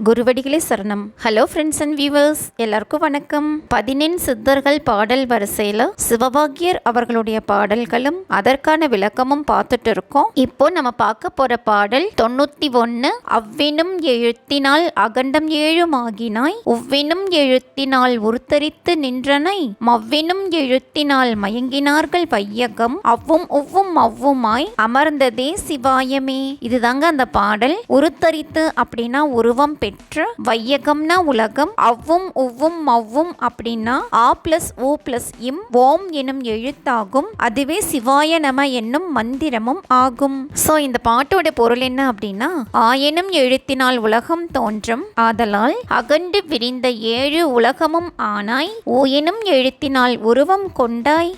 குருவடிகளே சரணம். Hello friends and viewers, எல்லாருக்கும் வணக்கம். 14 சித்தர்கள் பாடல் வரிசையில் சிவபாக்கியர் அவர்களுடைய பாடல்களும் அதற்கான விளக்கமும் பார்த்துட்டு இருக்கோம். இப்போ நம்ம பார்க்க போற பாடல் 91. அவ்வினும் எழுத்தினால் அகண்டம் ஏழுமாகினாய், உவ்வினும் எழுத்தினால் உருத்தரித்து நின்றனை, மவ்வினும் எழுத்தினால் மயங்கினார்கள் வையகம், அவ்வும் உவ்வும் மவ்வுமாய் அமர்ந்ததே சிவாயமே. இதுதாங்க அந்த பாடல். உருத்தரித்து அப்படின்னா உருவம் பெற்று, வையகம்னா உலகம், அவ்வும் உவ்வும் மவ்வும் அப்படின்னா ஆ பிளஸ் ஓ பிளஸ் இம் ஓம் எனும் எழுத்தாகும். அதுவே சிவாய நம என்னும் மந்திரமும் ஆகும். சோ இந்த பாட்டோட பொருள் என்ன அப்படின்னா, ஆ எனும் எழுத்தினால் உலகம் தோன்றும், ஆதலால் அகண்டு விரிந்த 7 உலகமும் ஆனாய், ஓ எனும் எழுத்தினால் உருவம் கொண்டாய்,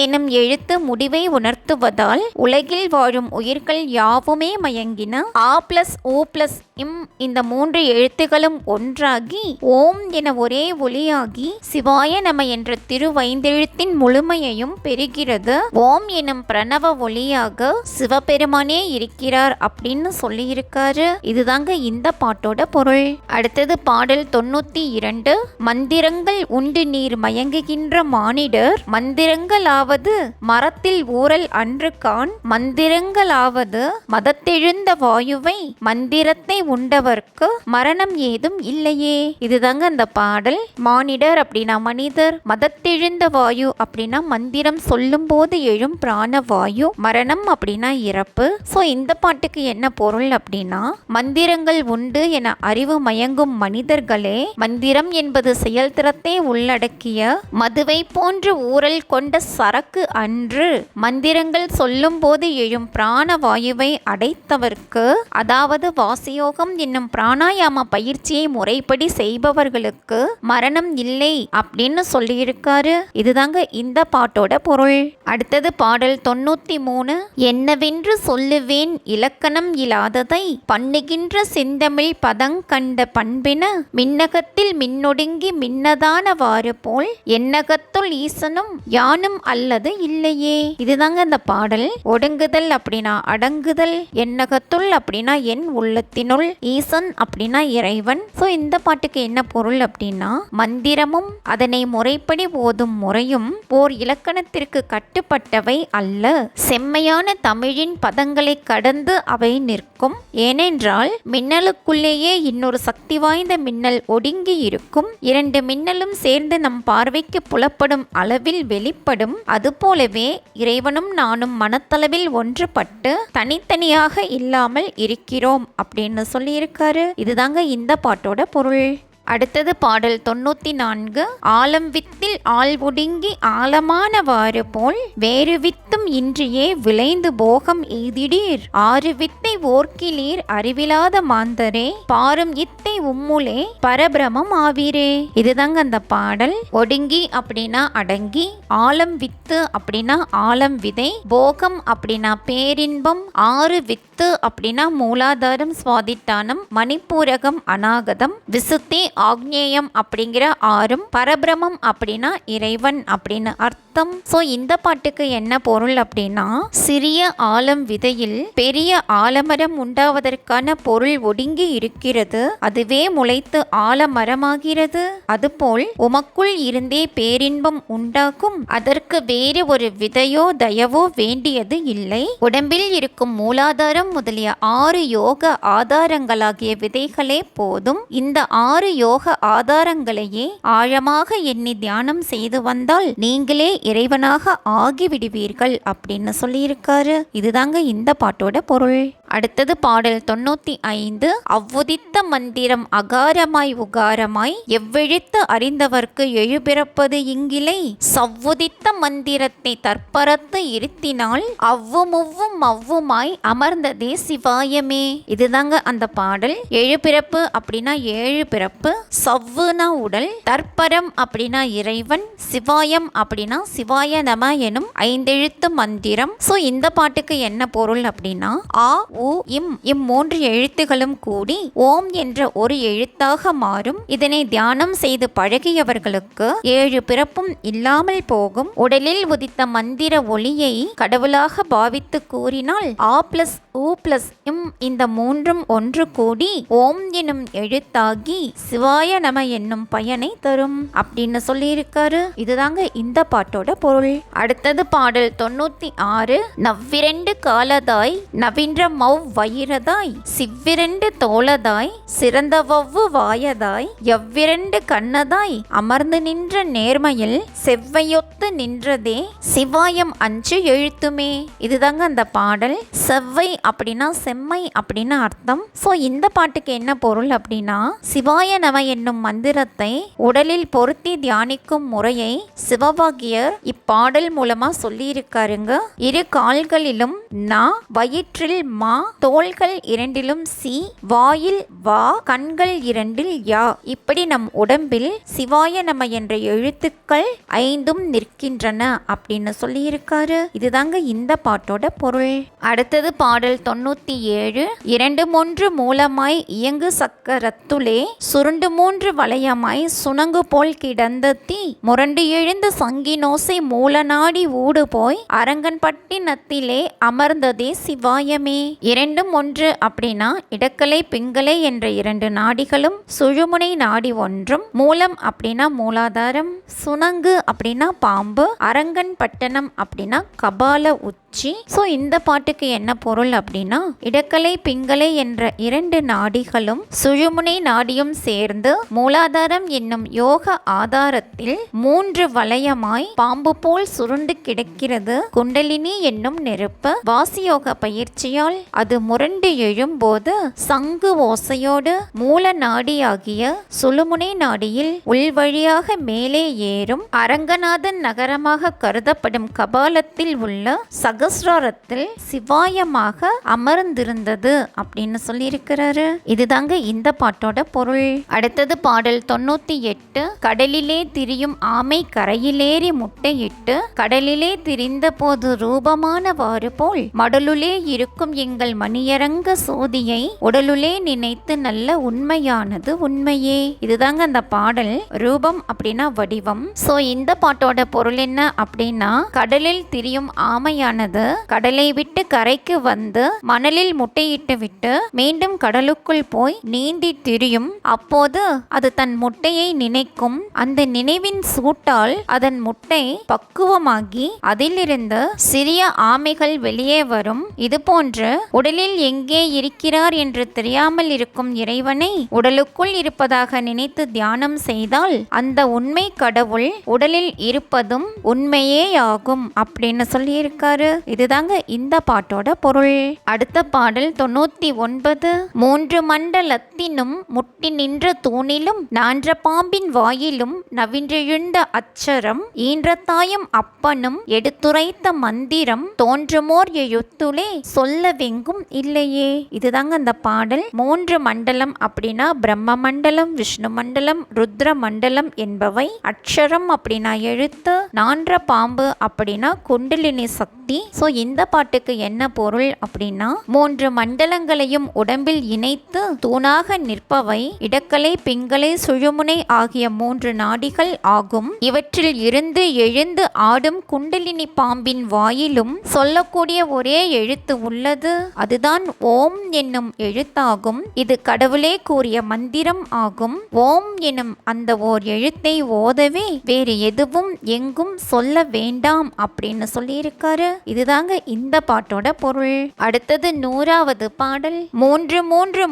எனும் எழுத்து முடிவை உணர்த்துவதால் உலகில் வாழும் உயிர்கள் யாவுமே மயங்கின, ஆ பிளஸ் ஓ பிளஸ் இம் இந்த 3 எழுத்துகளும் ஒன்றாகி ஓம் என ஒரே ஒளியாகி சிவாய நம என்ற திருவைந்தெழுத்தின் முழுமையையும் பெறுகிறது. ஓம் எனும் பிரணவ ஒளியாக சிவபெருமானே இருக்கிறார் அப்படின்னு சொல்லியிருக்காரு. இதுதாங்க இந்த பாட்டோட பொருள். அடுத்தது பாடல் 92. மந்திரங்கள் உண்டு நீர் மயங்குகின்ற மானிடர், மந்திரங்களாவது மரத்தில் ஊரல் அன்று கான், மந்திரங்களாவது மதத்தெழுந்த வாயுவை, மந்திரத்தை உண்டவர்க்கு மரணம் ஏதும் இல்லையே. இதுதாங்க அந்த பாடல். மானிடர் அப்படின்னா மனிதர், மதத்தெழுந்த வாயு அப்படின்னா மந்திரம் சொல்லும் போது எழும் பிராண வாயு, மரணம் அப்படின்னா இறப்பு. சோ இந்த பாட்டுக்கு என்ன பொருள் அப்படின்னா, மந்திரங்கள் உண்டு என அறிவு மயங்கும் மனிதர்களே, மந்திரம் என்பது செயல்திறத்தை உள்ளடக்கிய மதுவை போன்று ஊரல் கொண்ட சரக்கு அன்று, மந்திரங்கள் சொல்லும் போது எழும் பிராண வாயுவை அடைத்தவர்க்கு, அதாவது வாசியோகம் என்னும் பிராணாயாம பயிற்சியை முறைப்படி செய்பவர்களுக்கு மரணம் இல்லை அப்படின்னு சொல்லியிருக்காரு. இதுதாங்க இந்த பாட்டோட பொருள். அடுத்தது பாடல் 93. என்னவென்று சொல்லுவேன் இலக்கணம் இல்லாததை, பண்ணுகின்ற செந்தமிழ் பதங்கண்ட பண்பின, மின்னகத்தில் மின்னொடுங்கி மின்னதானவாறு போல், என்னகத்துள் ஈசனும் யானும் அல்லது இல்லையே. இதுதாங்க இந்த பாடல். ஒடுங்குதல் அப்படின்னா அடங்குதல், என்னகத்துள் அப்படின்னா என் உள்ளத்தினுள், ஈசன் அப்படின்னா இறைவன். சோ இந்த பாட்டுக்கு என்ன பொருள் அப்படின்னா, மந்திரமும் அதனை முறைப்படி ஓதும் முறையும் ஓர் இலக்கணத்திற்கு கட்டுப்பட்டவை அல்ல. செம்மையான தமிழின் பதங்களை கடந்து அவை நிற்கும். ஏனென்றால் மின்னலுக்குள்ளேயே இன்னொரு சக்தி வாய்ந்த மின்னல் ஒடுங்கி இருக்கும். 2 மின்னலும் சேர்ந்து நம் பார்வைக்கு புலப்படும் அளவில் வெளிப்படும். அதுபோலவே இறைவனும் நானும் மனத்தளவில் ஒன்றுபட்டு தனித்தனியாக இல்லாமல் இருக்கிறோம் அப்படின்னு சொல்லியிருக்காரு. இதுதாங்க இந்த பாட்டோட பொருள். அடுத்தது பாடல் 94. ஆலம் வித்தில் ஆள் ஒடுங்கி ஆழமானவாறு போல், வேறு வித்தும் இன்றியே விளைந்து போகம் எய்திடீர், ஆறு வித்தை ஓர்க்கிலீர் அறிவிலாத மாந்தரே, பாரும் இத்தை உம்முலே பரபிரமம் ஆவீரே. இதுதாங்க அந்த பாடல். ஒடுங்கி அப்படின்னா அடங்கி, ஆலம் வித்து அப்படின்னா ஆலம் விதை, போகம் அப்படின்னா பேரின்பம், ஆறு வித்து அப்படின்னா மூலாதாரம் சுவாதிட்டானம் மணிப்பூரகம் அநாகதம், விசுத்தி ஆக்ஞேயம் அப்படிங்கிற ஆறும், பரபிரமம் அப்படின்னா இறைவன் அப்படின்னு அர்த்தம். சோ இந்த பாட்டுக்கு என்ன பொருள் அப்படின்னா, சிறிய ஆலம் விதையில் பெரிய ஆலமரம் உண்டாவதற்கான பொருள் ஒடுங்கி இருக்கிறது, அதுவே முளைத்து ஆலமரமாகிறது. அதுபோல் உமக்குள் இருந்தே பேரின்பம் உண்டாக்கும், அதற்கு வேறு ஒரு விதையோ தயவோ வேண்டியது இல்லை. உடம்பில் இருக்கும் மூலாதாரம் முதலிய 6 யோக ஆதாரங்களாகிய விதைகளே போதும். இந்த 6 யோக ஆதாரங்களையே ஆழமாக எண்ணி தியானம் செய்து வந்தால் நீங்களே இறைவனாக ஆகிவிடுவீர்கள் அப்படின்னு சொல்லியிருக்காரு. இதுதாங்க இந்த பாட்டோட பொருள். அடுத்தது பாடல் 95. அவ்வுதித்த மந்திரம் அகாரமாய் உகாரமாய், எவ்வெழுத்து அறிந்தவர்க்கு எழுபிறப்பது இங்கிலை, சவ்வுதித்த மந்திரத்தை தற்பரத்து இருத்தினால் அவ்வுமுவ்வும் மவ்வுமாய் அமர்ந்ததே சிவாயமே. இதுதாங்க அந்த பாடல். எழுபிறப்பு அப்படின்னா 7 பிறப்பு, சவ்வுனா உடல், தற்பரம் அப்படின்னா இறைவன், சிவாயம் அப்படின்னா சிவாய நம எனும் 5 எழுத்து மந்திரம். சோ இந்த பாட்டுக்கு என்ன பொருள் அப்படின்னா, ஆ உ இம் இம்மூன்று எழுத்துகளும் கூடி ஓம் என்ற ஒரு எழுத்தாக மாறும். இதனை தியானம் செய்து பழகியவர்களுக்கு 7 பிறப்பும் இல்லாமல் போகும். உடலில் உதித்த மந்திர ஒளியை கடவுளாக பாவித்து கூறினால் ஆ பிளஸ் உ பிளஸ் இம் இந்த மூன்றும் ஒன்று கூடி ஓம் எனும் எழுத்தாகி சிவாய நம என்னும் பயனை தரும் அப்படின்னு சொல்லியிருக்காரு. இதுதாங்க இந்த பாட்டோட பொருள். அடுத்தது பாடல் 96. நவ்விரண்டு காலதாய் நவின்ற மவ் வயிரதாய் சிவ்விரண்டு தோளதாய் சிறந்தவவ்வு வாயதாய் எவ்விரண்டு கண்ணதாய் அமர்ந்து நின்ற நேர்மையில் செவ்வையொத்து நின்றதே சிவாயம் 5 எழுத்துமே. இதுதாங்க அந்த பாடல். செவ்வை அப்படின்னா செம்மை அப்படின்னு அர்த்தம். சோ இந்த பாட்டுக்கு என்ன பொருள் அப்படின்னா, சிவாய நம என்னும் மந்திரத்தை உடலில் பொருத்தி தியானிக்கும் முறையை சிவபாகியர் இப்பாடல் மூலமா சொல்லி இருக்காருங்க. 2 கால்களிலும் நா, வயிற்றில் மா, தோள்கள் 2லும் சி, வாயில் வா, கண்கள் 2ல் யா, இப்படி நம் உடம்பில் சிவாய நம என்ற எழுத்துக்கள் 5ம் நிற்கின்றன அப்படின்னு சொல்லி இருக்காரு. இதுதாங்க இந்த பாட்டோட பொருள். அடுத்தது பாடல் 97. 2 மூலமாய் இயங்கு சக்கரத்துளே சுருண்டு 3 வளையமாய் சுணங்கு போல் கிடந்த தீ முரண்டு எழுந்த சங்கினோசை மூலநாடி ஊடு போய் அரங்கன் பட்டினத்திலே அமர்ந்ததே சிவாயமே. 2 அப்படின்னா இடக்கலை பிங்கலை என்ற 2 நாடிகளும் சுழுமுனை நாடி ஒன்றும், மூலம் அப்படின்னா மூலாதாரம், சுணங்கு அப்படின்னா பாம்பு, அரங்கன் பட்டணம் அப்படின்னா கபால உச்சி. சோ இந்த பாட்டுக்கு என்ன பொருள் அப்படின்னா, இடக்கலை பிங்கலை என்ற 2 நாடிகளும் சுழுமுனை நாடியும் சேர்ந்து மூலாதாரம் என்னும் யோக ஆதாரத்தில் 3 வளையமாய் பாம்பு போல் சுருண்டு கிடக்கிறது. குண்டலினி என்னும் நெருப்பு வாசியோக பயிற்சியால் அது முரண்டு எழும்போது சங்கு ஓசையோடு மூல நாடியாகிய சுழுமுனை நாடியில் உள்வழியாக மேலே ஏறும். அரங்கநாதன் நகரமாக கருதப்படும் கபாலத்தில் உள்ள சகஸ்ராரத்தில் சிவாயமாக அமர்ந்திருந்தது அப்படின்னு சொல்லியிருக்கிறாரு. இதுதாங்க இந்த பாட்டோட பொருள். அடுத்தது பாடல் 98. கடலிலே திரியும் ஆமை கரையிலேறி முட்டையிட்டு கடலிலே திரிந்த போது ரூபமானவாறு போல் மடலுலே இருக்கும் எங்கள் மணியரங்க சோதியை உடலுலே நினைத்து நல்ல உண்மையானது உண்மையே. இதுதாங்க அந்த பாடல். ரூபம் அப்படின்னா வடிவம். சோ இந்த பாட்டோட பொருள் என்ன அப்படின்னா, கடலில் திரியும் ஆமையானது கடலை விட்டு கரைக்கு வந்து மணலில் முட்டையிட்டு விட்டு மீண்டும் கடலுக்குள் போய் நீந்தி திரியும். அப்போது அது தன் முட்டையை நினைக்கும். அந்த நினைவின் சூட்டால் அதன் முட்டை பக்குவமாகி அதிலிருந்து சிறிய ஆமைகள் வெளியே வரும். இதுபோன்று உடலில் எங்கே இருக்கிறார் என்று தெரியாமல் இருக்கும் இறைவனை உடலுக்குள் இருப்பதாக நினைத்து தியானம் செய்தால் அந்த உண்மை கடவுள் உடலில் இருப்பதும் உண்மையே ஆகும் அப்படின்னு சொல்லியிருக்காரு. இதுதாங்க இந்த பாட்டோட பொருள். அடுத்த பாடல் 99. 3 மண்டலத்தினும் முட்டி நின்ற தூணிலும் நான்ற பாம்பின் வாயிலும் நவின்றெழுந்த அச்சரம் ஈன்ற தாயும் அப்பனும் எடுத்துரைத்த மந்திரம் தோன்றுமோர் எழுத்துளே சொல்ல வெங்கும் இல்லையே. இதுதாங்க அந்த பாடல். 3 மண்டலம் அப்படின்னா பிரம்ம மண்டலம், விஷ்ணு மண்டலம், ருத்ர மண்டலம் என்பவை. அக்ஷரம் அப்படின்னா எழுத்து, நான்ற பாம்பு அப்படின்னா குண்டலினி சக்தி. சோ இந்த பாட்டுக்கு என்ன பொருள் அப்படின்னா, 3 மண்டலங்களையும் உடம்பில் இணைத்து தூணாக நிற்பவை இடக்கலை பிங்கலை சுழுமுனை ஆகிய 3 நாடிகள் ஆகும். இவற்றில் இருந்து எழுந்து ஆடும் குண்டலினி பாம்பின் வாயிலும் சொல்லக்கூடிய ஒரே எழுத்து உள்ளது. அதுதான் ஓம் என்னும் எழுத்தாகும். இது கடவுளே கூறிய மந்திரம் ஆகும். ஓம் எனும் அந்த ஓர் எழுத்தை ஓதவே வேறு எதுவும் எங்கும் சொல்ல வேண்டாம் அப்படின்னு சொல்லியிருக்காரு. இதுதாங்க இந்த பாட்டோட பொருள். அடுத்தது 100வது பாடல். 3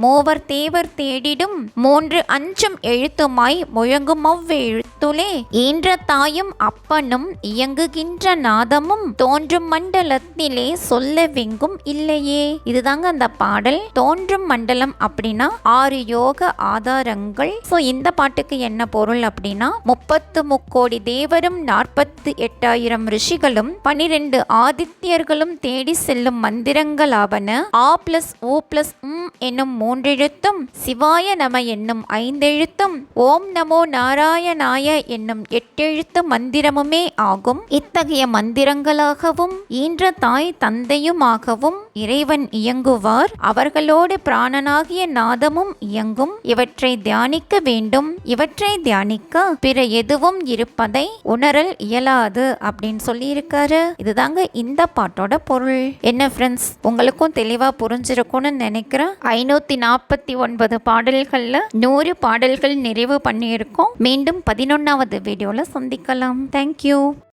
மூவர் தேவர் தேடிடும் 3 அஞ்சும் எழுத்துமாய் முழங்கும் அவ்வெழுத்துளே ஈன்ற தாயும் அப்பனும் இயங்குகின்ற நாதமும் தோன்றும் மண்டலத்திலே சொல்ல வெங்கும் இல்லையே. இதுதாங்க அந்த பாடல். தோன்றும் மண்டலம் அப்படின்னா 6 யோக ஆதாரங்கள். சோ இந்த பாட்டுக்கு என்ன பொருள் அப்படின்னா, 33 கோடி தேவரும் 48,000 ரிஷிகளும் 12 ஆதித்யர்களும் தேடி செல்லும் மந்திரங்களாவன ஆ பிளஸ் ஓ பிளஸ் என்னும் 3 எழுத்தும், சிவாய நம என்னும் 5 எழுத்தும், ஓம் நமோ நாராயணாய என்னும் 8 எழுத்து மந்திரமுமே ஆகும். இத்தகைய மந்திரங்களாகவும் ஈன்ற தாய் தந்தையுமாகவும் இறைவன் இயங்குவார். அவர்களோடு பிராணனாகிய நாதமும் இயங்கும். இவற்றை தியானிக்க வேண்டும். இவற்றை தியானிக்க பிற எதுவும் இருப்பதை உணரல் இயலாது அப்படின்னு சொல்லியிருக்காரு. இதுதாங்க இந்த பாட்டோட பொருள். என்ன ஃப்ரெண்ட்ஸ், உங்களுக்கும் தெளிவா புரிஞ்சிருக்கும்னு நினைக்கிறேன். 549 பாடல்கள்ல 100 பாடல்கள் நிறைவு பண்ணியிருக்கோம். மீண்டும் 11வது வீடியோல சந்திக்கலாம். தேங்க்யூ.